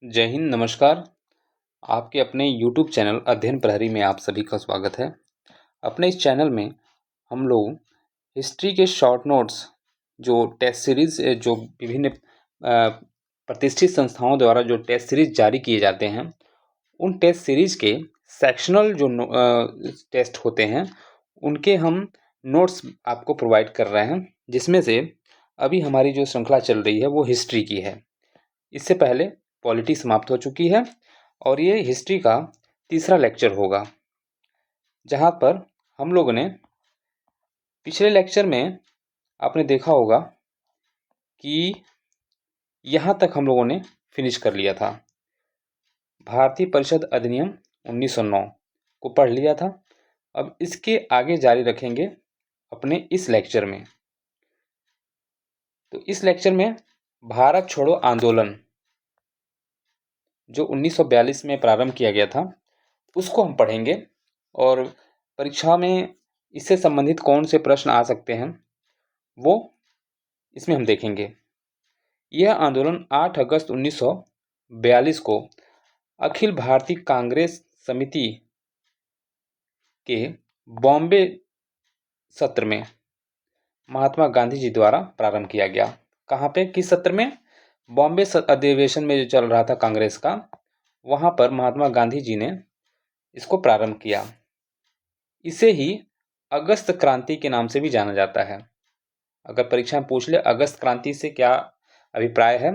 जय हिंद, नमस्कार। आपके अपने YouTube चैनल अध्ययन प्रहरी में आप सभी का स्वागत है। अपने इस चैनल में हम लोग हिस्ट्री के शॉर्ट नोट्स जो टेस्ट सीरीज़ जो विभिन्न प्रतिष्ठित संस्थाओं द्वारा जो टेस्ट सीरीज़ जारी किए जाते हैं, उन टेस्ट सीरीज़ के सेक्शनल जो टेस्ट होते हैं, उनके हम नोट्स आपको प्रोवाइड कर रहे हैं, जिसमें से अभी हमारी जो श्रृंखला चल रही है वो हिस्ट्री की है। इससे पहले पॉलिटी समाप्त हो चुकी है और ये हिस्ट्री का तीसरा लेक्चर होगा, जहाँ पर हम लोगों ने पिछले लेक्चर में आपने देखा होगा कि यहाँ तक हम लोगों ने फिनिश कर लिया था। भारतीय परिषद अधिनियम 1909 को पढ़ लिया था। अब इसके आगे जारी रखेंगे अपने इस लेक्चर में। तो इस लेक्चर में भारत छोड़ो आंदोलन जो 1942 में प्रारंभ किया गया था, उसको हम पढ़ेंगे और परीक्षा में इससे संबंधित कौन से प्रश्न आ सकते हैं वो इसमें हम देखेंगे। यह आंदोलन 8 अगस्त 1942 को अखिल भारतीय कांग्रेस समिति के बॉम्बे सत्र में महात्मा गांधी जी द्वारा प्रारंभ किया गया। कहाँ पे, किस सत्र में? बॉम्बे अधिवेशन में जो चल रहा था कांग्रेस का, वहाँ पर महात्मा गांधी जी ने इसको प्रारंभ किया। इसे ही अगस्त क्रांति के नाम से भी जाना जाता है। अगर परीक्षा में पूछ ले अगस्त क्रांति से क्या अभिप्राय है,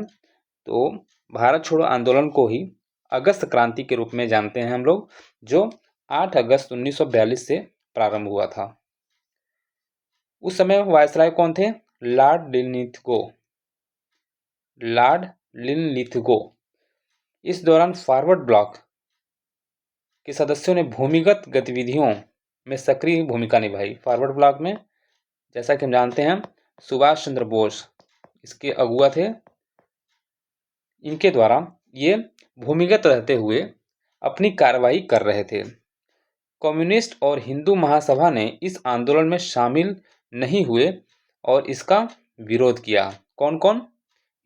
तो भारत छोड़ो आंदोलन को ही अगस्त क्रांति के रूप में जानते हैं हम लोग, जो 8 अगस्त 1942 से प्रारंभ हुआ था। उस समय वायसराय कौन थे? Lord Linlithgow. इस दौरान फॉरवर्ड ब्लॉक के सदस्यों ने भूमिगत गतिविधियों में सक्रिय भूमिका निभाई। फॉरवर्ड ब्लॉक में जैसा कि हम जानते हैं सुभाष चंद्र बोस इसके अगुआ थे। इनके द्वारा ये भूमिगत रहते हुए अपनी कार्रवाई कर रहे थे। कम्युनिस्ट और हिंदू महासभा ने इस आंदोलन में शामिल नहीं हुए और इसका विरोध किया। कौन कौन?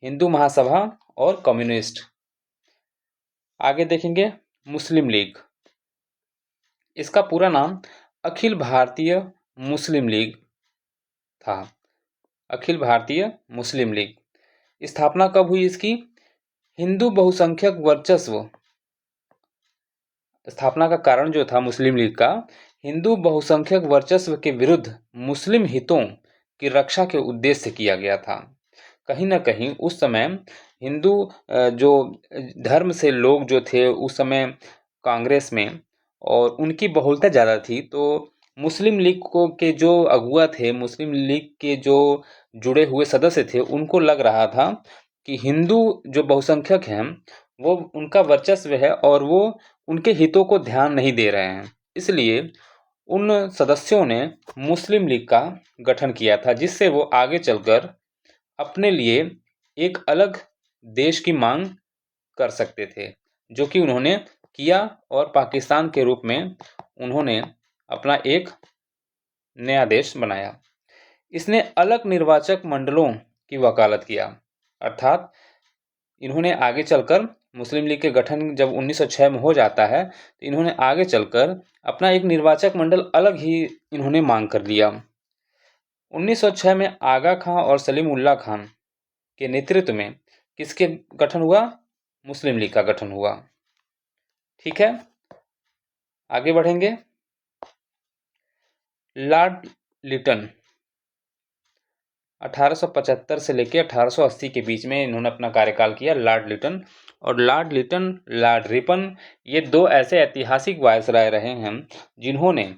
हिंदू महासभा और कम्युनिस्ट। आगे देखेंगे मुस्लिम लीग। इसका पूरा नाम अखिल भारतीय मुस्लिम लीग था। अखिल भारतीय मुस्लिम लीग। स्थापना कब हुई इसकी? हिंदू बहुसंख्यक वर्चस्व। स्थापना का कारण जो था मुस्लिम लीग का, हिंदू बहुसंख्यक वर्चस्व के विरुद्ध मुस्लिम हितों की रक्षा के उद्देश्य से किया गया था। कहीं ना कहीं उस समय हिंदू जो धर्म से लोग जो थे उस समय कांग्रेस में, और उनकी बहुलता ज़्यादा थी, तो मुस्लिम लीग को के जो अगुआ थे, मुस्लिम लीग के जो जुड़े हुए सदस्य थे, उनको लग रहा था कि हिंदू जो बहुसंख्यक हैं वो उनका वर्चस्व है और वो उनके हितों को ध्यान नहीं दे रहे हैं। इसलिए उन सदस्यों ने मुस्लिम लीग का गठन किया था, जिससे वो आगे चलकर अपने लिए एक अलग देश की मांग कर सकते थे, जो कि उन्होंने किया और पाकिस्तान के रूप में उन्होंने अपना एक नया देश बनाया। इसने अलग निर्वाचक मंडलों की वकालत किया, अर्थात इन्होंने आगे चलकर मुस्लिम लीग के गठन जब 1906 में हो जाता है, तो इन्होंने आगे चलकर अपना एक निर्वाचक मंडल अलग ही इन्होंने मांग कर लिया। 1906 में आगा खां और सलीम उल्लाह खान के नेतृत्व में किसके गठन हुआ? मुस्लिम लीग का गठन हुआ। ठीक है, आगे बढ़ेंगे। लॉर्ड लिटन 1875 से लेकर 1880 के बीच में इन्होंने अपना कार्यकाल किया, लॉर्ड लिटन। और लॉर्ड लिटन, लॉर्ड रिपन, ये दो ऐसे ऐतिहासिक वायसराय रहे हैं जिन्होंने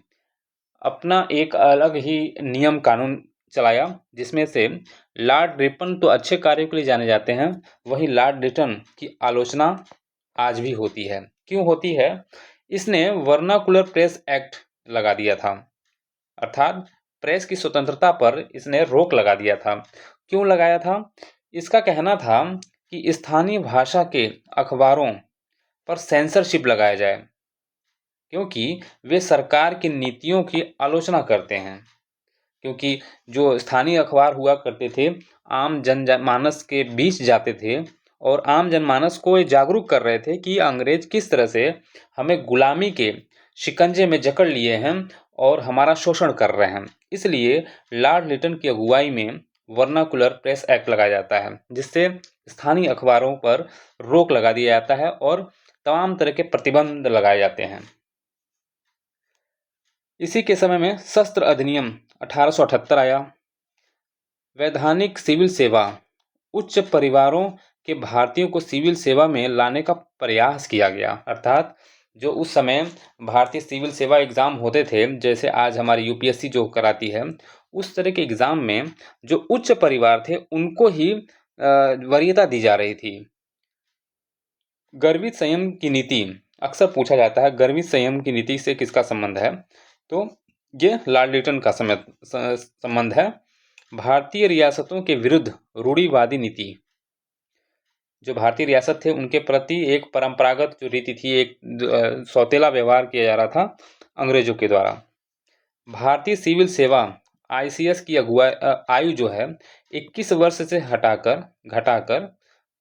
अपना एक अलग ही नियम कानून चलाया, जिसमें से लॉर्ड रिपन तो अच्छे कार्यों के लिए जाने जाते हैं, वहीं लॉर्ड लिटन की आलोचना आज भी होती है। क्यों होती है? इसने वर्नाकुलर प्रेस एक्ट लगा दिया था, अर्थात प्रेस की स्वतंत्रता पर इसने रोक लगा दिया था। क्यों लगाया था? इसका कहना था कि स्थानीय भाषा के अखबारों पर सेंसरशिप लगाया जाए, क्योंकि वे सरकार की नीतियों की आलोचना करते हैं। क्योंकि जो स्थानीय अखबार हुआ करते थे आम जनमानस के बीच जाते थे और आम जनमानस को ये जागरूक कर रहे थे कि अंग्रेज किस तरह से हमें गुलामी के शिकंजे में जकड़ लिए हैं और हमारा शोषण कर रहे हैं। इसलिए लॉर्ड लिटन की अगुवाई में वर्नाकुलर प्रेस एक्ट लगाया जाता है, जिससे स्थानीय अखबारों पर रोक लगा दिया जाता है और तमाम तरह के प्रतिबंध लगाए जाते हैं। इसी के समय में शस्त्र अधिनियम 1878 आया। वैधानिक सिविल सेवा, उच्च परिवारों के भारतीयों को सिविल सेवा में लाने का प्रयास किया गया। अर्थात जो उस समय भारतीय सिविल सेवा एग्जाम होते थे, जैसे आज हमारी यूपीएससी जो कराती है, उस तरह के एग्जाम में जो उच्च परिवार थे उनको ही वरीयता दी जा रही थी। गर्वित संयम की नीति अक्सर पूछा जाता है, गर्वित संयम की नीति से किसका संबंध है? तो ये लॉर्ड लिटन का संबंध है। भारतीय रियासतों के विरुद्ध रूढ़िवादी नीति, जो भारतीय रियासत थे उनके प्रति एक परंपरागत जो रीति थी, एक सौतेला व्यवहार किया जा रहा था अंग्रेजों के द्वारा। भारतीय सिविल सेवा आईसीएस की आयु जो है 21 वर्ष से घटाकर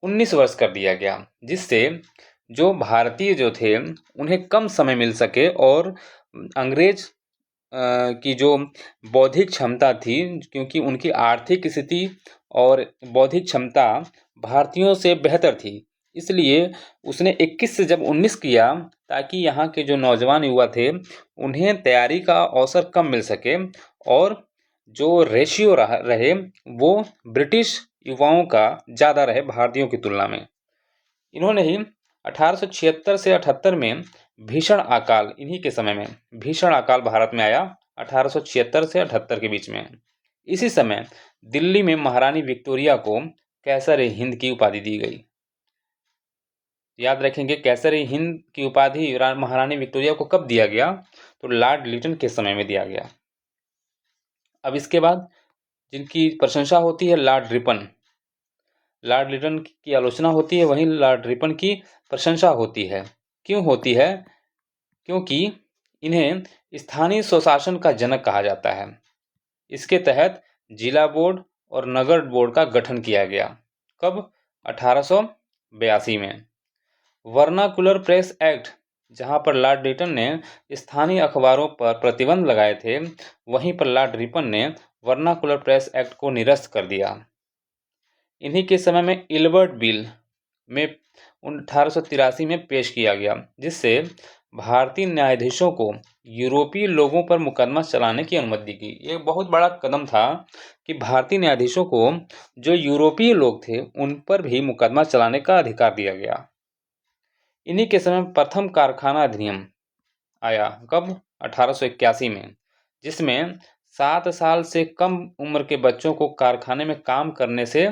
19 वर्ष कर दिया गया, जिससे जो भारतीय जो थे उन्हें कम समय मिल सके और अंग्रेज की जो बौद्धिक क्षमता थी, क्योंकि उनकी आर्थिक स्थिति और बौद्धिक क्षमता भारतीयों से बेहतर थी, इसलिए उसने 21 से जब 19 किया, ताकि यहाँ के जो नौजवान युवा थे उन्हें तैयारी का अवसर कम मिल सके और जो रेशियो रहे वो ब्रिटिश युवाओं का ज़्यादा रहे भारतीयों की तुलना में। इन्होंने ही 1876 से 78 में भीषण अकाल, इन्हीं के समय में भीषण अकाल भारत में आया 1876 से 78 के बीच में। इसी समय दिल्ली में महारानी विक्टोरिया को कैसर-ए-हिंद की उपाधि दी गई। याद रखेंगे, कैसर-ए-हिंद की उपाधि महारानी विक्टोरिया को कब दिया गया? तो लॉर्ड लिटन के समय में दिया गया। अब इसके बाद जिनकी प्रशंसा होती है लॉर्ड रिपन, लॉर्ड लिटन की आलोचना होती है, वहीं लॉर्ड रिपन की प्रशंसा होती है। क्यों होती है? क्योंकि इन्हें स्थानीय स्वशासन का जनक कहा जाता है। इसके तहत जिला बोर्ड और नगर बोर्ड का गठन किया गया। कब? 1882 में। वर्नाकुलर प्रेस एक्ट, जहां पर लॉर्ड लिटन ने स्थानीय अखबारों पर प्रतिबंध लगाए थे, वहीं पर लॉर्ड रिपन ने वर्नाकुलर प्रेस एक्ट को निरस्त कर दिया। इन्हीं के समय में इल्बर्ट बिल में 1883 में पेश किया गया, जिससे भारतीय न्यायाधीशों को यूरोपीय लोगों पर मुकदमा चलाने की अनुमति दी गई। ये बहुत बड़ा कदम था कि भारतीय न्यायाधीशों को जो यूरोपीय लोग थे उन पर भी मुकदमा चलाने का अधिकार दिया गया। इन्हीं के समय प्रथम कारखाना अधिनियम आया। कब? 1881 में, जिसमें 7 साल से कम उम्र के बच्चों को कारखाने में काम करने से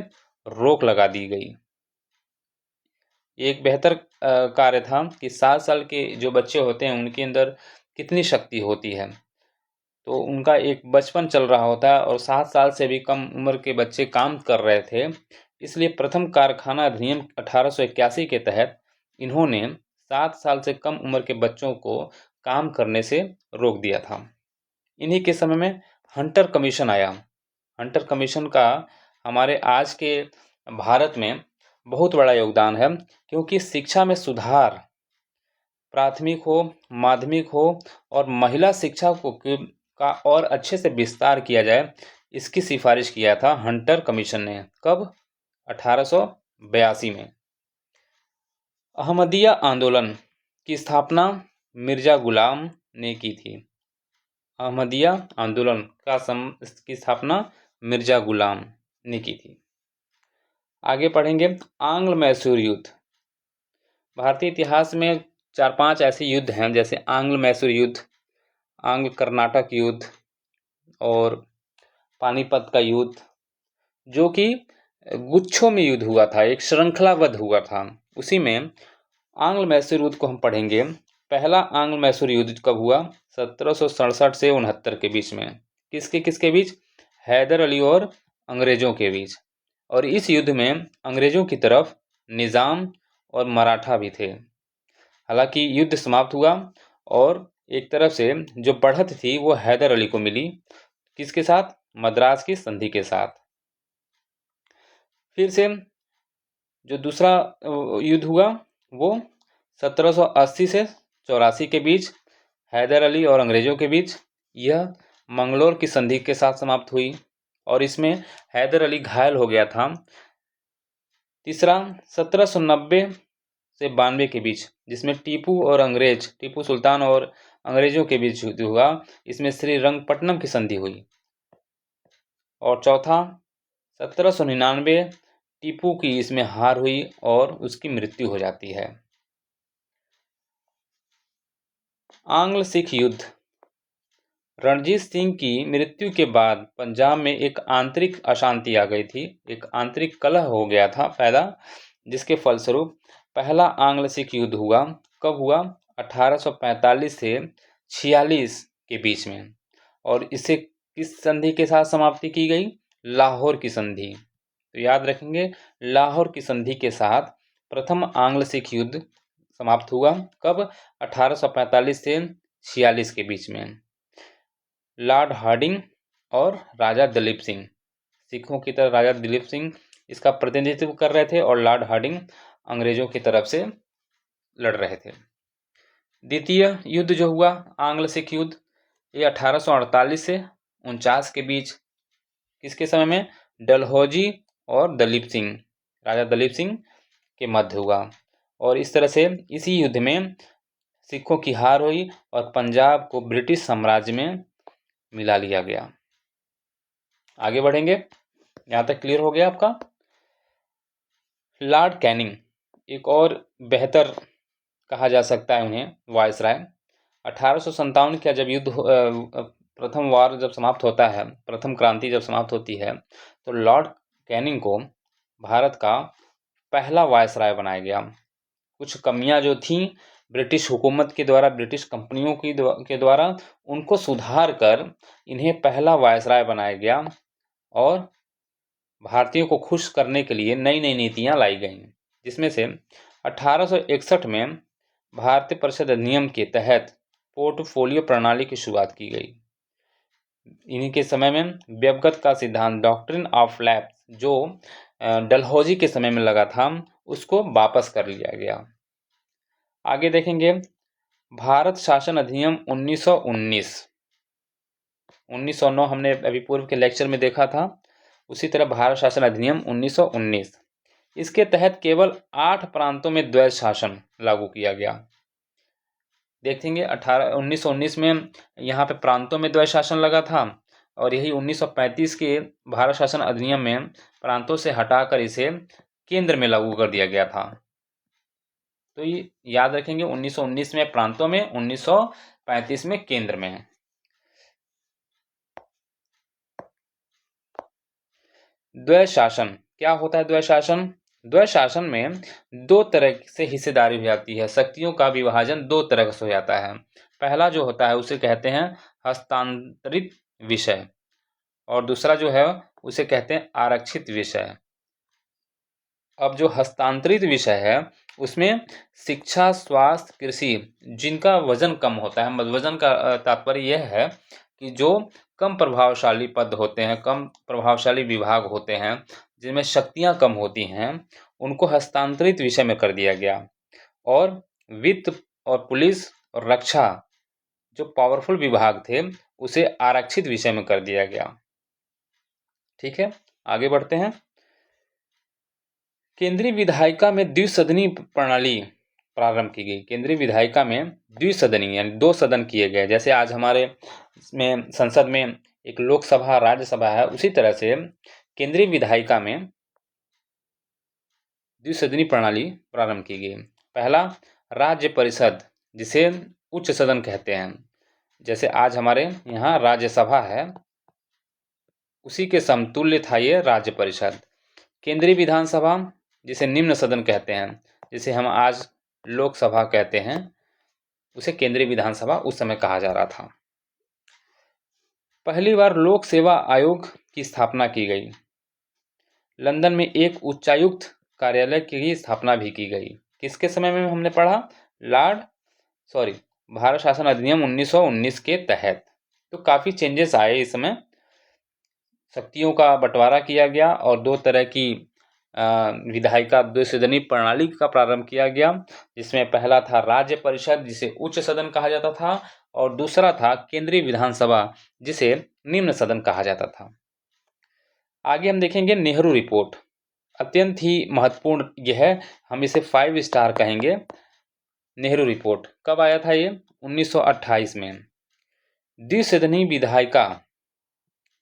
रोक लगा दी गई। एक बेहतर कार्य था कि 7 साल के जो बच्चे होते हैं उनके अंदर कितनी शक्ति होती है, तो उनका एक बचपन चल रहा होता है और 7 साल से भी कम उम्र के बच्चे काम कर रहे थे। इसलिए प्रथम कारखाना अधिनियम 1881 के तहत इन्होंने 7 साल से कम उम्र के बच्चों को काम करने से रोक दिया था। इन्हीं के समय में हंटर कमीशन आया। हंटर कमीशन का हमारे आज के भारत में बहुत बड़ा योगदान है, क्योंकि शिक्षा में सुधार, प्राथमिक हो, माध्यमिक हो और महिला शिक्षा को का और अच्छे से विस्तार किया जाए, इसकी सिफारिश किया था हंटर कमीशन ने। कब? 1882 में। अहमदिया आंदोलन की स्थापना मिर्जा गुलाम ने की थी। अहमदिया आंदोलन की स्थापना मिर्जा गुलाम ने की थी। आगे पढ़ेंगे आंग्ल मैसूर युद्ध। भारतीय इतिहास में 4-5 ऐसे युद्ध हैं, जैसे आंग्ल मैसूर युद्ध, आंग्ल कर्नाटक युद्ध और पानीपत का युद्ध, जो कि गुच्छों में युद्ध हुआ था, एक श्रृंखलाबद्ध हुआ था। उसी में आंग्ल मैसूर युद्ध को हम पढ़ेंगे। पहला आंग्ल मैसूर युद्ध कब हुआ? 1767 से 69 के बीच में। किसके बीच? हैदर अली और अंग्रेजों के बीच। और इस युद्ध में अंग्रेजों की तरफ निज़ाम और मराठा भी थे। हालांकि युद्ध समाप्त हुआ और एक तरफ से जो बढ़त थी वो हैदर अली को मिली। किसके साथ? मद्रास की संधि के साथ। फिर से जो दूसरा युद्ध हुआ वो 1780 से 84 के बीच हैदर अली और अंग्रेज़ों के बीच। यह मंगलोर की संधि के साथ समाप्त हुई और इसमें हैदर अली घायल हो गया था। तीसरा 1790 से 92 के बीच, जिसमें टीपू सुल्तान और अंग्रेज़ों के बीच युद्ध हुआ। इसमें श्रीरंगपट्टनम की संधि हुई। और चौथा 1799 टीपू की इसमें हार हुई और उसकी मृत्यु हो जाती है। आंग्ल सिख युद्ध। रणजीत सिंह की मृत्यु के बाद पंजाब में एक आंतरिक अशांति आ गई थी, एक आंतरिक कलह हो गया था पैदा, जिसके फलस्वरूप पहला आंग्ल सिख युद्ध हुआ। कब हुआ? 1845 से 46 के बीच में। और इसे किस संधि के साथ समाप्ति की गई? लाहौर की संधि। तो याद रखेंगे, लाहौर की संधि के साथ प्रथम आंग्ल सिख युद्ध समाप्त हुआ। कब? 1845 से 46 के बीच में। लॉर्ड हार्डिंग और राजा दलीप सिंह, सिखों की तरफ राजा दलीप सिंह इसका प्रतिनिधित्व कर रहे थे और लॉर्ड हार्डिंग अंग्रेजों की तरफ से लड़ रहे थे। द्वितीय युद्ध जो हुआ आंग्ल सिख युद्ध, ये 1848 से 49 के बीच, किसके समय में? डलहौजी और दलीप सिंह, राजा दलीप सिंह के मध्य हुआ। और इस तरह से इसी युद्ध में सिखों की हार हुई और पंजाब को ब्रिटिश साम्राज्य में मिला लिया गया। आगे बढ़ेंगे, यहाँ तक क्लियर हो गया आपका। लॉर्ड कैनिंग, एक और बेहतर कहा जा सकता है उन्हें वायसराय। 1857 का जब युद्ध प्रथम वार जब समाप्त होता है, प्रथम क्रांति जब समाप्त होती है, तो लॉर्ड कैनिंग को भारत का पहला वायसराय बनाया गया। कुछ कमियां जो थीं ब्रिटिश हुकूमत के द्वारा, ब्रिटिश कंपनियों के द्वारा, उनको सुधार कर इन्हें पहला वायसराय बनाया गया और भारतीयों को खुश करने के लिए नई नई नीतियां लाई गईं, जिसमें से 1861 में भारतीय परिषद अधिनियम के तहत पोर्टफोलियो प्रणाली की शुरुआत की गई। इन्हीं के समय में व्यवगत का सिद्धांत, डॉक्ट्रिन ऑफ लैप्स, जो डलहौजी के समय में लगा था, उसको वापस कर लिया गया। आगे देखेंगे, भारत शासन अधिनियम 1909 हमने अभी पूर्व के लेक्चर में देखा था। उसी तरह भारत शासन अधिनियम 1919, इसके तहत केवल 8 प्रांतों में द्वैध शासन लागू किया गया। देखेंगे 1919 में यहाँ पे प्रांतों में द्वैध शासन लगा था और यही 1935 के भारत शासन अधिनियम में प्रांतों से हटाकर इसे केंद्र में लागू कर दिया गया था। तो ये याद रखेंगे, 1919 में प्रांतों में, 1935 में केंद्र में। द्वैध शासन क्या होता है? द्वैध शासन, द्वैध शासन में दो तरह से हिस्सेदारी हो जाती है, शक्तियों का विभाजन दो तरह से हो जाता है। पहला जो होता है उसे कहते हैं हस्तांतरित विषय और दूसरा जो है उसे कहते हैं आरक्षित विषय। अब जो हस्तांतरित विषय है उसमें शिक्षा, स्वास्थ्य, कृषि, जिनका वजन कम होता है, वजन का तात्पर्य यह है कि जो कम प्रभावशाली पद होते हैं, कम प्रभावशाली विभाग होते हैं, जिनमें शक्तियां कम होती हैं, उनको हस्तांतरित विषय में कर दिया गया। और वित्त और पुलिस और रक्षा, जो पावरफुल विभाग थे, उसे आरक्षित विषय में कर दिया गया। ठीक है, आगे बढ़ते हैं। केंद्रीय विधायिका में द्विसदनी प्रणाली प्रारंभ की गई। केंद्रीय विधायिका में द्विसदनी यानी 2 सदन किए गए। जैसे आज हमारे में संसद में एक लोकसभा, राज्यसभा है, उसी तरह से केंद्रीय विधायिका में द्विसदनी प्रणाली प्रारंभ की गई। पहला राज्य परिषद, जिसे उच्च सदन कहते हैं, जैसे आज हमारे यहाँ राज्यसभा है, उसी के समतुल्य था ये राज्य परिषद। केंद्रीय विधानसभा, जिसे निम्न सदन कहते हैं, जिसे हम आज लोकसभा कहते हैं, उसे केंद्रीय विधानसभा उस समय कहा जा रहा था। पहली बार लोक सेवा आयोग की स्थापना की गई। लंदन में एक उच्चायुक्त कार्यालय की स्थापना भी की गई। किसके समय में हमने पढ़ा? भारत शासन अधिनियम 1919 के तहत। तो काफ़ी चेंजेस आए इस समय, शक्तियों का बंटवारा किया गया और 2 तरह की विधायिका द्विसदनी प्रणाली का प्रारंभ किया गया, जिसमें पहला था राज्य परिषद, जिसे उच्च सदन कहा जाता था, और दूसरा था केंद्रीय विधानसभा, जिसे निम्न सदन कहा जाता था। आगे हम देखेंगे नेहरू रिपोर्ट, अत्यंत ही महत्वपूर्ण यह है, हम इसे 5 स्टार कहेंगे। नेहरू रिपोर्ट कब आया था ये? 1928 में। द्विसदनी विधायिका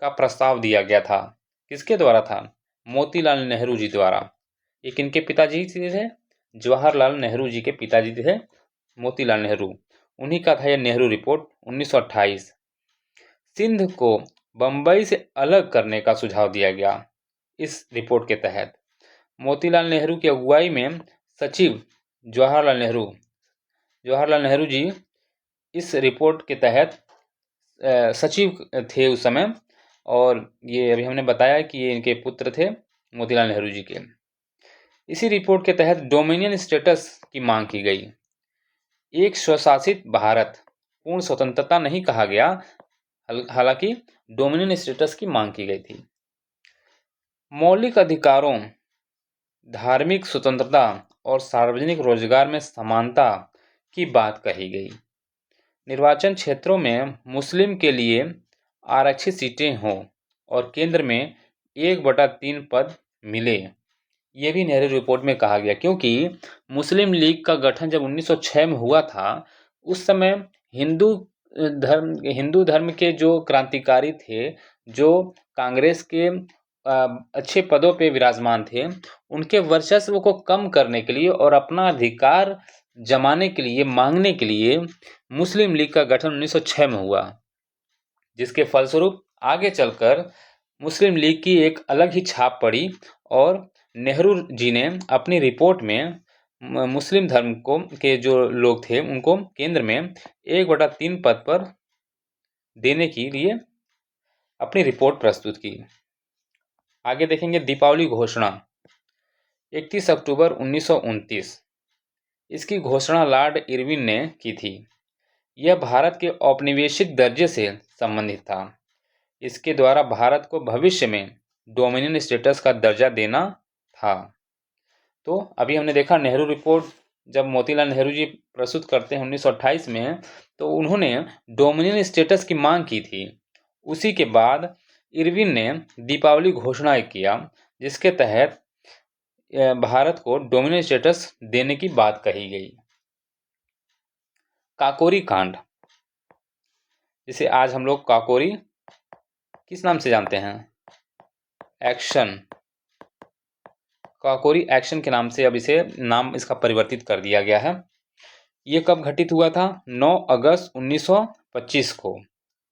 का प्रस्ताव दिया गया था, किसके द्वारा था? मोतीलाल नेहरू जी द्वारा। ये किनके पिताजी थे? जवाहरलाल नेहरू जी के पिताजी थे मोतीलाल नेहरू, उन्हीं का था यह नेहरू रिपोर्ट 1928। सिंध को बंबई से अलग करने का सुझाव दिया गया। इस रिपोर्ट के तहत मोतीलाल नेहरू की अगुवाई में सचिव जवाहरलाल नेहरू जी इस रिपोर्ट के तहत सचिव थे उस समय, और ये अभी हमने बताया कि ये इनके पुत्र थे मोतीलाल नेहरू जी के। इसी रिपोर्ट के तहत डोमिनियन स्टेटस की मांग की गई। एक स्वशासित भारत, पूर्ण स्वतंत्रता नहीं कहा गया, हालांकि डोमिनियन स्टेटस की मांग की गई थी। मौलिक अधिकारों, धार्मिक स्वतंत्रता और सार्वजनिक रोजगार में समानता की बात कही गई। निर्वाचन क्षेत्रों में मुस्लिम के लिए आरक्षित सीटें हों और केंद्र में 1/3 पद मिले, ये भी नेहरू रिपोर्ट में कहा गया। क्योंकि मुस्लिम लीग का गठन जब 1906 में हुआ था, उस समय हिंदू धर्म के जो क्रांतिकारी थे, जो कांग्रेस के अच्छे पदों पे विराजमान थे, उनके वर्चस्व को कम करने के लिए और अपना अधिकार जमाने के लिए, मांगने के लिए मुस्लिम लीग का गठन 1906 में हुआ, जिसके फलस्वरूप आगे चलकर मुस्लिम लीग की एक अलग ही छाप पड़ी, और नेहरू जी ने अपनी रिपोर्ट में मुस्लिम धर्म के जो लोग थे उनको केंद्र में 1/3 पद पर देने के लिए अपनी रिपोर्ट प्रस्तुत की। आगे देखेंगे दीपावली घोषणा, 31 अक्टूबर 1929। इसकी घोषणा लॉर्ड इरविन ने की थी। यह भारत के औपनिवेशिक दर्जे से संबंधित था। इसके द्वारा भारत को भविष्य में डोमिनियन स्टेटस का दर्जा देना था। तो अभी हमने देखा नेहरू रिपोर्ट जब मोतीलाल नेहरू जी प्रस्तुत करते हैं 1928 में, तो उन्होंने डोमिनियन स्टेटस की मांग की थी। उसी के बाद इरविन ने दीपावली घोषणा किया, जिसके तहत भारत को डोमिनियन स्टेटस देने की बात कही गई। काकोरी कांड, जिसे आज हम लोग काकोरी किस नाम से जानते हैं? एक्शन, काकोरी एक्शन के नाम से अब इसे नाम इसका परिवर्तित कर दिया गया है। ये कब घटित हुआ था? 9 अगस्त 1925 को।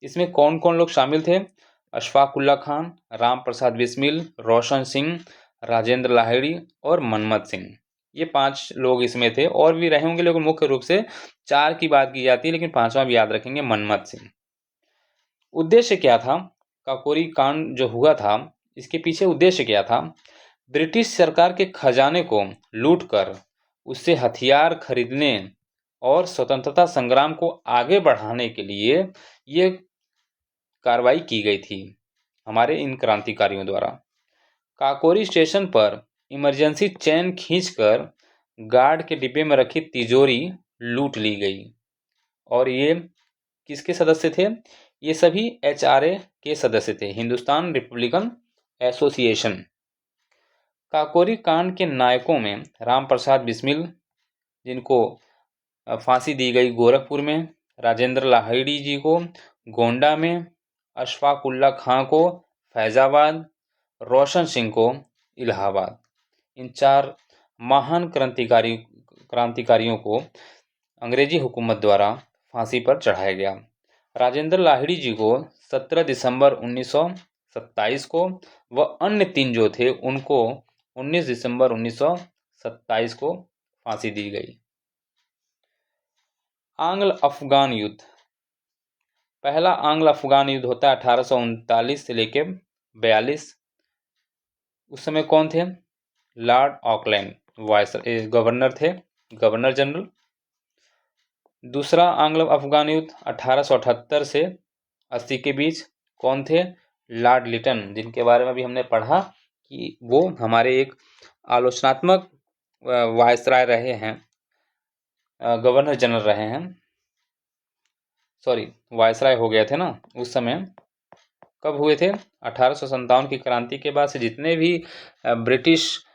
इसमें कौन कौन लोग शामिल थे? अशफाकुल्ला खान, राम प्रसाद बिस्मिल, रोशन सिंह, राजेंद्र लाहिड़ी और मनमथ सिंह। ये 5 लोग इसमें थे, और भी रहे होंगे, लेकिन मुख्य रूप से 4 की बात की जाती है, लेकिन 5वां भी याद रखेंगे, मनमथ सिंह। उद्देश्य क्या था? काकोरी कांड जो हुआ था, इसके पीछे उद्देश्य क्या था? ब्रिटिश सरकार के खजाने को लूटकर उससे हथियार खरीदने और स्वतंत्रता संग्राम को आगे बढ़ाने के लिए ये कार्रवाई की गई थी हमारे इन क्रांतिकारियों द्वारा। काकोरी स्टेशन पर इमरजेंसी चेन खींचकर गार्ड के डिब्बे में रखी तिजोरी लूट ली गई। और ये किसके सदस्य थे? ये सभी HRA के सदस्य थे, हिंदुस्तान रिपब्लिकन एसोसिएशन। काकोरी कांड के नायकों में राम प्रसाद बिस्मिल, जिनको फांसी दी गई गोरखपुर में, राजेंद्र लाहिड़ी जी को गोंडा में, अशफाकुल्ला खां को फैजाबाद, रोशन सिंह को इलाहाबाद। इन 4 महान क्रांतिकारियों को अंग्रेजी हुकूमत द्वारा फांसी पर चढ़ाया गया। राजेंद्र लाहिड़ी जी को 17 दिसंबर 1927 को, व अन्य 3 जो थे उनको 19 दिसंबर 1927 को फांसी दी गई। आंग्ल अफगान युद्ध, पहला आंग्ल अफगान युद्ध होता है 1839 से लेके 42। उस समय कौन थे? लॉर्ड ऑकलैंड गवर्नर थे, गवर्नर जनरल। दूसरा आंग्ल अफगान युद्ध 1878 से 80 के बीच, कौन थे? लॉर्ड लिटन, जिनके बारे में भी हमने पढ़ा कि वो हमारे एक आलोचनात्मक वायसराय रहे हैं, गवर्नर जनरल रहे हैं, सॉरी वायसराय हो गए थे ना उस समय। कब हुए थे? 1857 की क्रांति के बाद से जितने भी ब्रिटिश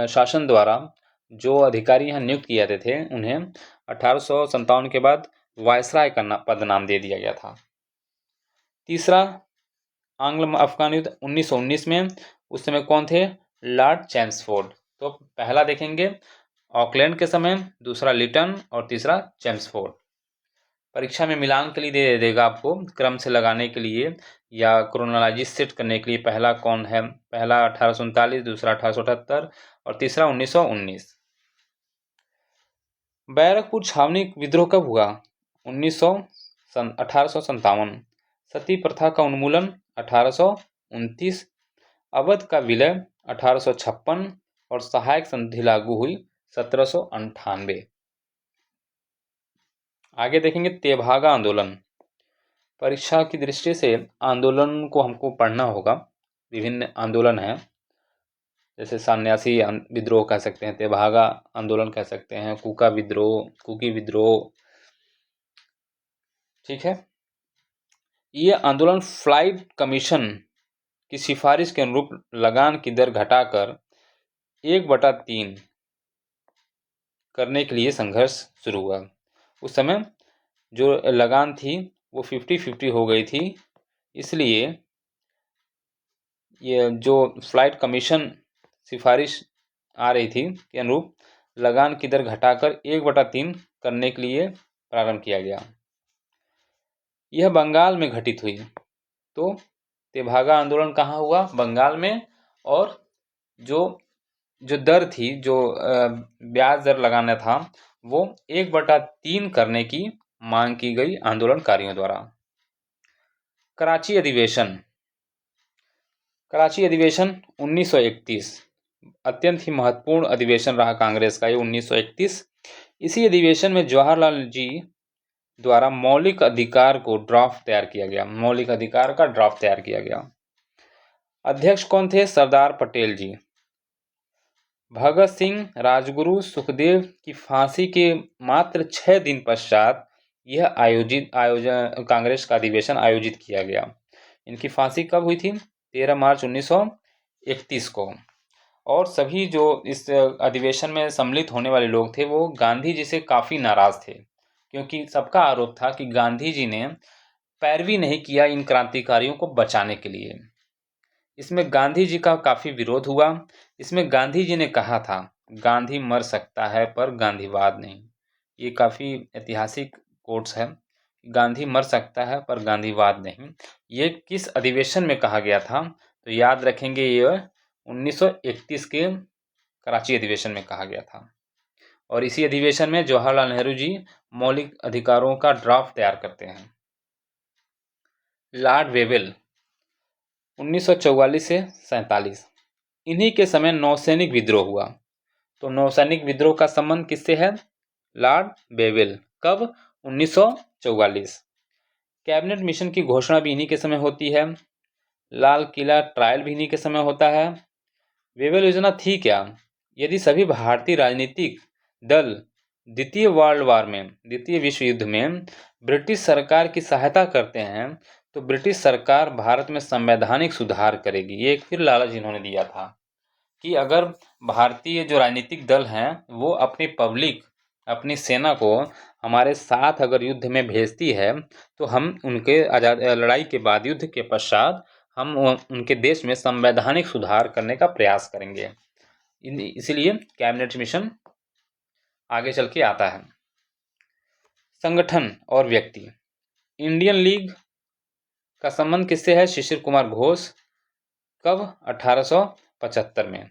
शासन द्वारा जो अधिकारी यहाँ नियुक्त किए जाते थे, उन्हें 1857 के बाद वायसराय का पद नाम दे दिया गया था। तीसरा, आंग्ल अफगान युद्ध 1919 में, उस समय कौन थे? Lord Chelmsford. तो पहला देखेंगे ऑकलैंड के समय, दूसरा लिटन और तीसरा चैम्सफोर्ड। परीक्षा में मिलान के लिए दे देगा आपको, क्रम से लगाने के लिए या क्रोनोलॉजी सेट करने के लिए। पहला कौन है? पहला 1839, दूसरा 1878 और तीसरा 1919। बैरकपुर छावनी विद्रोह कब हुआ? 1857। सती प्रथा का उन्मूलन 1829। अवध का विलय 1856 और सहायक संधि लागू हुई 1798। आगे देखेंगे तेभागा आंदोलन। परीक्षा की दृष्टि से आंदोलन को हमको पढ़ना होगा। विभिन्न आंदोलन हैं, जैसे सन्यासी विद्रोह कह सकते हैं, तेभागा आंदोलन कह सकते हैं, कुका विद्रोह, कुकी विद्रोह, ठीक है। ये आंदोलन फ्लाइट कमीशन की सिफारिश के अनुरूप लगान की दर घटाकर 1/3 करने के लिए संघर्ष शुरू हुआ। उस समय जो लगान थी वो 50-50 हो गई थी, इसलिए ये जो फ्लाइट कमीशन सिफारिश आ रही थी के अनुरूप लगान की दर घटाकर 1/3 करने के लिए प्रारंभ किया गया। यह बंगाल में घटित हुई। तो तेभागा आंदोलन कहाँ हुआ? बंगाल में। और जो दर थी, जो ब्याज दर लगाना था, वो 1/3 करने की मांग की गई आंदोलनकारियों द्वारा। कराची अधिवेशन। कराची अधिवेशन 1931 अत्यंत ही महत्वपूर्ण अधिवेशन रहा कांग्रेस का, ये 1931। इसी अधिवेशन में जवाहरलाल जी द्वारा मौलिक अधिकार को ड्राफ्ट तैयार किया गया। मौलिक अधिकार का ड्राफ्ट तैयार किया गया। अध्यक्ष कौन थे? सरदार पटेल जी। भगत सिंह, राजगुरु, सुखदेव की फांसी के मात्र 6 दिन पश्चात यह कांग्रेस का अधिवेशन आयोजित किया गया। इनकी फांसी कब हुई थी? 13 मार्च 1931 को। और सभी जो इस अधिवेशन में सम्मिलित होने वाले लोग थे वो गांधी जी से काफ़ी नाराज थे, क्योंकि सबका आरोप था कि गांधी जी ने पैरवी नहीं किया इन क्रांतिकारियों को बचाने के लिए। इसमें गांधी जी का काफ़ी विरोध हुआ। इसमें गांधी जी ने कहा था, गांधी मर सकता है पर गांधीवाद नहीं। ये काफ़ी ऐतिहासिक कोट्स है। गांधी मर सकता है पर गांधीवाद नहीं। ये किस अधिवेशन में कहा गया था? तो याद रखेंगे, ये 1931 के कराची अधिवेशन में कहा गया था। और इसी अधिवेशन में जवाहरलाल नेहरू जी मौलिक अधिकारों का ड्राफ्ट तैयार करते हैं। लॉर्ड वेवेल 1944 से 47, इन्हीं के समय नौसैनिक विद्रोह हुआ। तो नौसैनिक विद्रोह का संबंध किससे है? Lord Wavell. कब? 1944। कैबिनेट मिशन की घोषणा भी इन्हीं के समय होती है। लाल किला ट्रायल भी इन्हीं के समय होता है। वेवेल योजना थी क्या? यदि सभी भारतीय राजनीतिक दल द्वितीय विश्व युद्ध में ब्रिटिश सरकार की सहायता करते हैं तो ब्रिटिश सरकार भारत में संवैधानिक सुधार करेगी। ये एक फिर लालच इन्होंने दिया था कि अगर भारतीय जो राजनीतिक दल हैं वो अपनी पब्लिक, अपनी सेना को हमारे साथ अगर युद्ध में भेजती है तो हम उनके लड़ाई के बाद, युद्ध के पश्चात, हम उनके देश में संवैधानिक सुधार करने का प्रयास करेंगे। इसलिए कैबिनेट मिशन आगे चल के आता है। संगठन और व्यक्ति। इंडियन लीग का संबंध किससे है? शिशिर कुमार घोष। कब? 1875 में।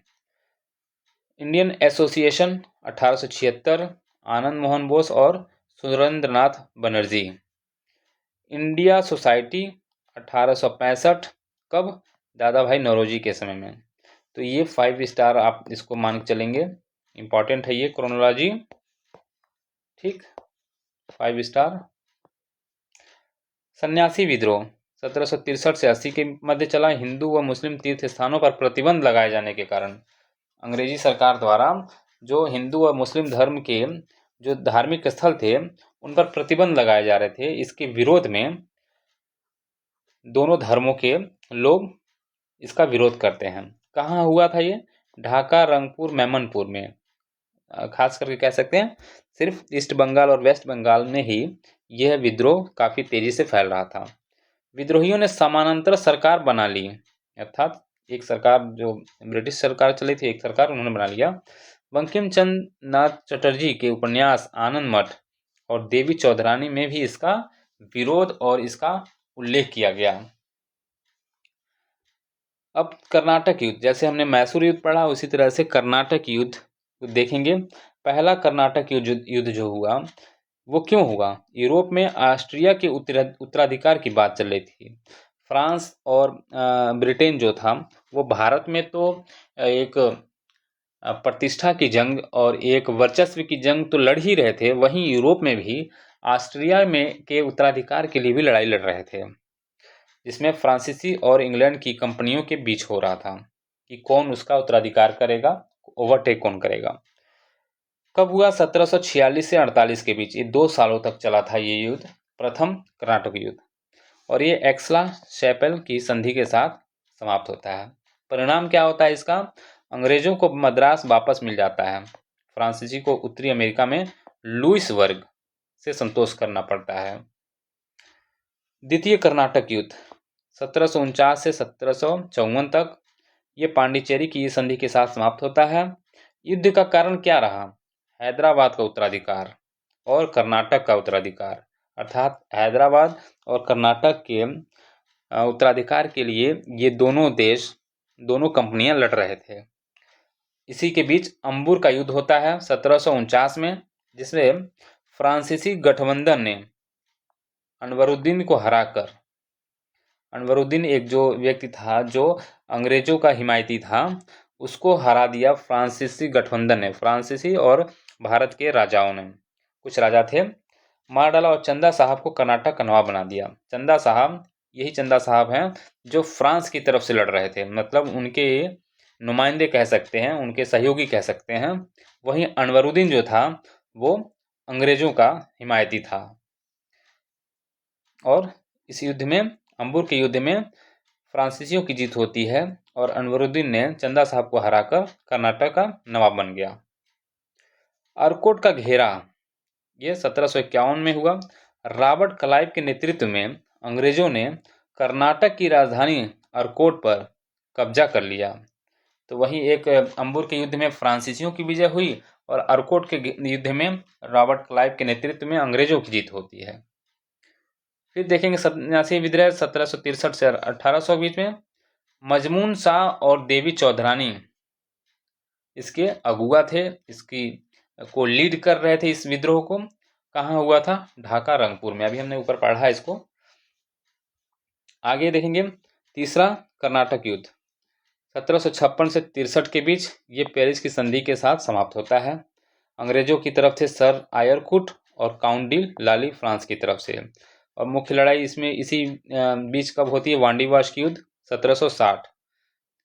इंडियन एसोसिएशन 1876, आनंद मोहन बोस और सुरेंद्रनाथ बनर्जी। India society 1865। कब? दादा भाई नौरोजी के समय में। तो ये 5 स्टार आप इसको मान के चलेंगे, इंपॉर्टेंट है ये क्रोनोलॉजी, ठीक, 5 स्टार। सन्यासी विद्रोह। 1763 से 80 के मध्य चला। हिंदू व मुस्लिम तीर्थ स्थानों पर प्रतिबंध लगाए जाने के कारण अंग्रेजी सरकार द्वारा जो हिंदू व मुस्लिम धर्म के जो धार्मिक स्थल थे उन पर प्रतिबंध लगाए जा रहे थे। इसके विरोध में दोनों धर्मों के लोग इसका विरोध करते हैं। कहाँ हुआ था ये? ढाका, रंगपुर, मेमनपुर में। खास करके कह सकते हैं सिर्फ ईस्ट बंगाल और वेस्ट बंगाल में ही यह विद्रोह काफ़ी तेजी से फैल रहा था। विद्रोहियों ने समानांतर सरकार बना ली, अर्थात एक सरकार जो ब्रिटिश सरकार चली थी, एक सरकार उन्होंने बना लिया। बंकिम चंद्र नाथ चटर्जी के उपन्यास आनंद मठ और देवी चौधरानी में भी इसका विरोध और इसका उल्लेख किया गया। अब कर्नाटक युद्ध, जैसे हमने मैसूर युद्ध पढ़ा उसी तरह से कर्नाटक युद्ध देखेंगे। पहला कर्नाटक युद्ध जो हुआ वो क्यों हुआ? यूरोप में ऑस्ट्रिया के उत्तराधिकार की बात चल रही थी। फ्रांस और ब्रिटेन जो था वो भारत में तो एक प्रतिष्ठा की जंग और एक वर्चस्व की जंग तो लड़ ही रहे थे, वहीं यूरोप में भी ऑस्ट्रिया में के उत्तराधिकार के लिए भी लड़ाई लड़ रहे थे, जिसमें फ्रांसीसी और इंग्लैंड की कंपनियों के बीच हो रहा था कि कौन उसका उत्तराधिकार करेगा, ओवरटेक कौन करेगा। कब हुआ? 1746 से 48 के बीच। ये 2 सालों तक चला था ये युद्ध, प्रथम कर्नाटक युद्ध, और ये एक्सला शैपेल की संधि के साथ समाप्त होता है। परिणाम क्या होता है इसका? अंग्रेजों को मद्रास वापस मिल जाता है। फ्रांसीसी को उत्तरी अमेरिका में लुइसबर्ग से संतोष करना पड़ता है। द्वितीय कर्नाटक युद्ध 1749 से 1754 तक, ये पांडिचेरी की संधि के साथ समाप्त होता है। युद्ध का कारण क्या रहा? हैदराबाद का उत्तराधिकार और कर्नाटक का उत्तराधिकार, अर्थात हैदराबाद और कर्नाटक के उत्तराधिकार के लिए ये दोनों कंपनियां लड़ रहे थे। इसी के बीच अंबुर का युद्ध होता है 1749 में, जिसमें फ्रांसीसी गठबंधन ने अनवरुद्दीन को हराकर, अनवरुद्दीन एक जो व्यक्ति था जो अंग्रेजों का हिमायती था, उसको हरा दिया फ्रांसीसी गठबंधन ने। फ्रांसीसी और भारत के राजाओं ने, कुछ राजा थे, मार डाला और चंदा साहब को कर्नाटक का नवाब बना दिया। चंदा साहब, यही चंदा साहब हैं जो फ्रांस की तरफ से लड़ रहे थे, मतलब उनके नुमाइंदे कह सकते हैं, उनके सहयोगी कह सकते हैं। वहीं अनवरुद्दीन जो था वो अंग्रेजों का हिमायती था। और इस युद्ध में, अंबुर के युद्ध में फ्रांसीसियों की जीत होती है और अनवरुद्दीन ने चंदा साहब को हराकर कर्नाटक का नवाब बन गया। अरकोट का घेरा, ये 1751 में हुआ। रॉबर्ट क्लाइव के नेतृत्व में अंग्रेजों ने कर्नाटक की राजधानी अरकोट पर कब्जा कर लिया। तो वहीं एक अंबुर के युद्ध में फ्रांसीसियों की विजय हुई और अरकोट के युद्ध में रॉबर्ट क्लाइव के नेतृत्व में अंग्रेजों की जीत होती है। फिर देखेंगे सन्यासी विद्रोह 1763 से 1800 के बीच में। मजमून शाह और देवी चौधरानी इसके अगुआ थे, इसकी को लीड कर रहे थे इस विद्रोह को। कहाँ हुआ था? ढाका, रंगपुर में। अभी हमने ऊपर पढ़ा है इसको। आगे देखेंगे तीसरा कर्नाटक युद्ध 1756 से 63 के बीच, ये पेरिस की संधि के साथ समाप्त होता है। अंग्रेजों की तरफ से सर आयरकुट और काउंट डी लाली फ्रांस की तरफ से। और मुख्य लड़ाई इसमें इसी बीच कब होती है? वांडीवाश की युद्ध 1760।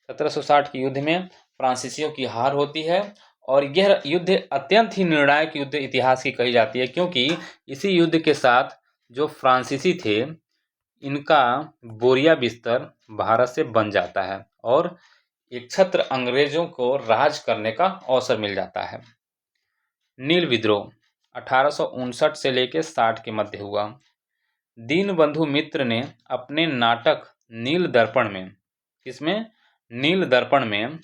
1760 के युद्ध में फ्रांसीसियों की हार होती है और यह युद्ध अत्यंत ही निर्णायक युद्ध इतिहास की कही जाती है, क्योंकि इसी युद्ध के साथ जो फ्रांसीसी थे इनका बोरिया बिस्तर भारत से बन जाता है और एक छत्र अंग्रेजों को राज करने का अवसर मिल जाता है। नील विद्रोह 1859 से लेकर 60 के मध्य हुआ। दीनबंधु मित्र ने अपने नाटक नील दर्पण में, किसमें? नील दर्पण में,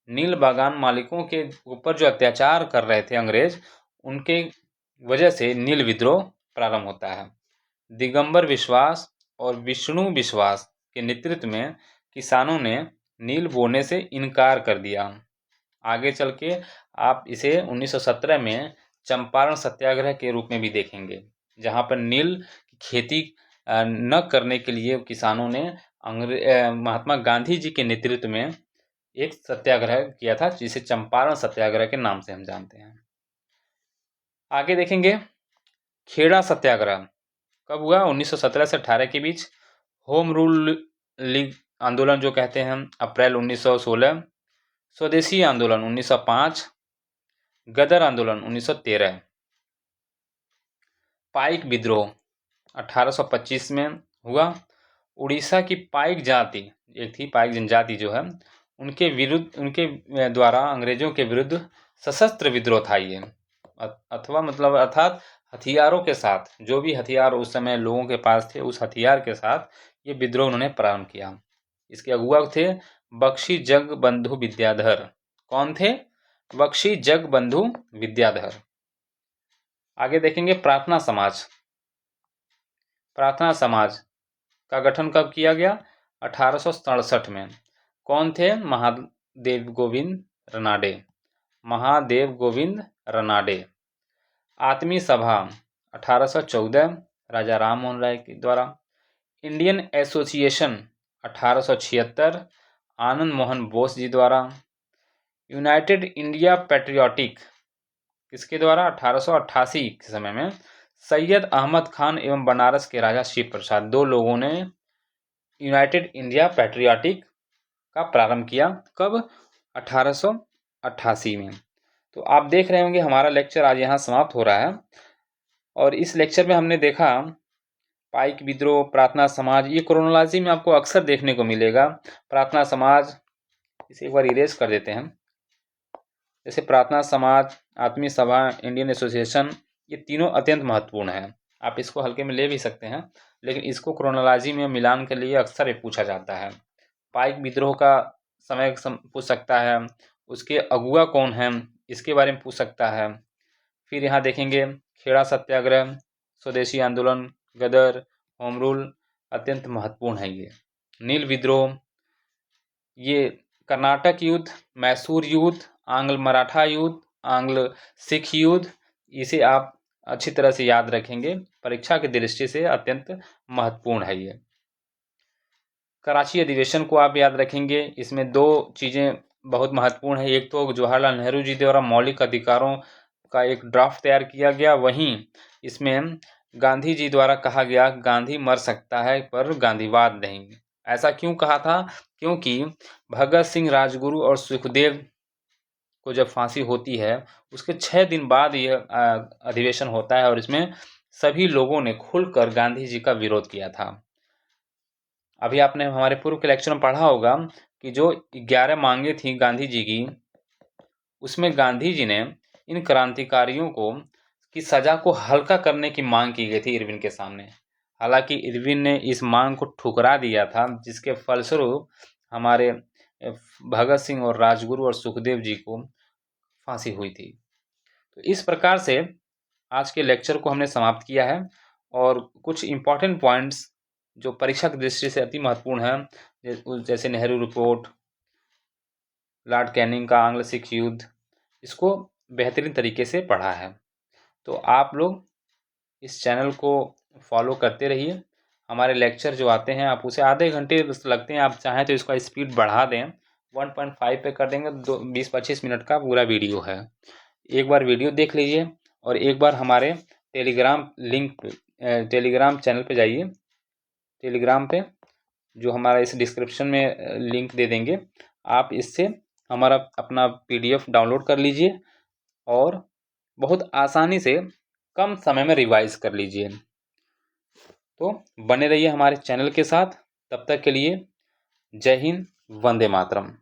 नील बागान मालिकों के ऊपर जो अत्याचार कर रहे थे अंग्रेज, उनके वजह से नील विद्रोह प्रारंभ होता है। दिगंबर विश्वास और विष्णु विश्वास के नेतृत्व में किसानों ने नील बोने से इनकार कर दिया। आगे चल के आप इसे 1917 में चंपारण सत्याग्रह के रूप में भी देखेंगे, जहां पर नील की खेती न करने के लिए किसानों ने महात्मा गांधी जी के नेतृत्व में एक सत्याग्रह किया था, जिसे चंपारण सत्याग्रह के नाम से हम जानते हैं। आगे देखेंगे खेड़ा सत्याग्रह कब हुआ? 1917 से 18 के बीच। होम रूल लीग आंदोलन जो कहते हैं अप्रैल 1916, स्वदेशी आंदोलन 1905, गदर आंदोलन 1913, पाइक विद्रोह 1825 में हुआ। उड़ीसा की पाइक जाति एक थी, पाइक जनजाति जो है, उनके विरुद्ध, उनके द्वारा अंग्रेजों के विरुद्ध सशस्त्र विद्रोह था ये, अथवा मतलब अर्थात हथियारों के साथ, जो भी हथियार उस समय लोगों के पास थे उस हथियार के साथ ये विद्रोह उन्होंने प्रारंभ किया। इसके अगुआ थे बख्शी जगबंधु विद्याधर। कौन थे? बख्शी जगबंधु विद्याधर। आगे देखेंगे प्रार्थना समाज। प्रार्थना समाज का गठन कब किया गया? 1867 में। कौन थे? महादेव गोविंद रनाडे। महादेव गोविंद रनाडे। आत्मी सभा 1814 राजा राम मोहन राय के द्वारा। इंडियन एसोसिएशन 1876 आनंद मोहन बोस जी द्वारा। यूनाइटेड इंडिया पैट्रियोटिक किसके द्वारा? 1888 के समय में सैयद अहमद खान एवं बनारस के राजा शिव प्रसाद, दो लोगों ने यूनाइटेड इंडिया पैट्रियोटिक का प्रारंभ किया। कब? 1888 में। तो आप देख रहे होंगे हमारा लेक्चर आज यहाँ समाप्त हो रहा है। और इस लेक्चर में हमने देखा पाइक विद्रोह, प्रार्थना समाज, ये क्रोनोलॉजी में आपको अक्सर देखने को मिलेगा। प्रार्थना समाज, इसे एक बार इरेज कर देते हैं। जैसे प्रार्थना समाज, आत्मी सभा, इंडियन एसोसिएशन, ये तीनों अत्यंत महत्वपूर्ण हैं। आप इसको हल्के में ले भी सकते हैं, लेकिन इसको क्रोनोलॉजी में मिलान के लिए अक्सर पूछा जाता है। पाइक विद्रोह का समय पूछ सकता है, उसके अगुआ कौन हैं इसके बारे में पूछ सकता है। फिर यहाँ देखेंगे खेड़ा सत्याग्रह, स्वदेशी आंदोलन, गदर, होम रूल अत्यंत महत्वपूर्ण है। ये नील विद्रोह, ये कर्नाटक युद्ध, मैसूर युद्ध, आंग्ल मराठा युद्ध, आंग्ल सिख युद्ध, इसे आप अच्छी तरह से याद रखेंगे, परीक्षा की दृष्टि से अत्यंत महत्वपूर्ण है। ये कराची अधिवेशन को आप याद रखेंगे। इसमें दो चीज़ें बहुत महत्वपूर्ण है। एक तो जवाहरलाल नेहरू जी द्वारा मौलिक अधिकारों का एक ड्राफ्ट तैयार किया गया, वहीं इसमें गांधी जी द्वारा कहा गया गांधी मर सकता है पर गांधीवाद नहीं। ऐसा क्यों कहा था? क्योंकि भगत सिंह, राजगुरु और सुखदेव को जब फांसी होती है उसके 6 दिन बाद यह अधिवेशन होता है और इसमें सभी लोगों ने खुलकर गांधी जी का विरोध किया था। अभी आपने हमारे पूर्व के लेक्चर में पढ़ा होगा कि जो 11 मांगे थी गांधी जी की, उसमें गांधी जी ने इन क्रांतिकारियों को की सजा को हल्का करने की मांग की गई थी इरविन के सामने। हालांकि इरविन ने इस मांग को ठुकरा दिया था, जिसके फलस्वरूप हमारे भगत सिंह और राजगुरु और सुखदेव जी को फांसी हुई थी। तो इस प्रकार से आज के लेक्चर को हमने समाप्त किया है और कुछ इम्पॉर्टेंट पॉइंट्स जो परीक्षा की दृष्टि से अति महत्वपूर्ण है, जैसे नेहरू रिपोर्ट, लॉर्ड कैनिंग का आंग्ल सिख युद्ध, इसको बेहतरीन तरीके से पढ़ा है। तो आप लोग इस चैनल को फॉलो करते रहिए। हमारे लेक्चर जो आते हैं आप उसे आधे घंटे लगते हैं, आप चाहें तो इसका स्पीड बढ़ा दें, 1.5 पे कर देंगे, 20-25 मिनट का पूरा वीडियो है। एक बार वीडियो देख लीजिए और एक बार हमारे टेलीग्राम चैनल पे जाइए। टेलीग्राम पे जो हमारा इस डिस्क्रिप्शन में लिंक दे देंगे, आप इससे हमारा अपना PDF डाउनलोड कर लीजिए और बहुत आसानी से कम समय में रिवाइज कर लीजिए। तो बने रहिए हमारे चैनल के साथ। तब तक के लिए जय हिंद, वंदे मातरम।